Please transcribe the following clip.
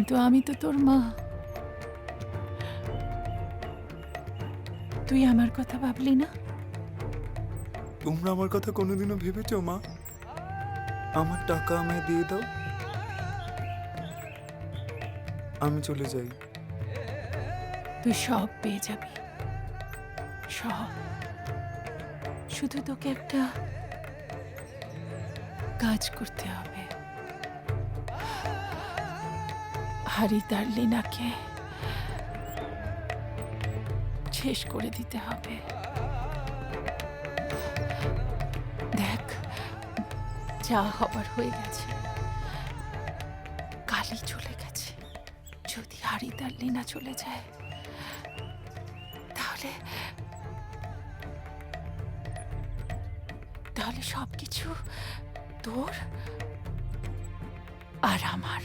কিন্তু আমি তো তোর মা। তুই আমার কথা ভাবলি না? তোমরা আমার কথা কোনোদিনও ভেবেছো মা? আমার টাকা আমায় দিয়ে দাও, আমি চলে যাই। তুই সব পেয়ে যাবি, সব। শুধু তোকে একটা কাজ করতে হবে। হারিদার লীনাকে শেষ করে দিতে হবে। দেখ, যা হবার হয়ে গেছে, কালই চলে গেছে। যদি হারিদার লীনা চলে যায়, তাহলে তাহলে সবকিছু তোর আর আমার।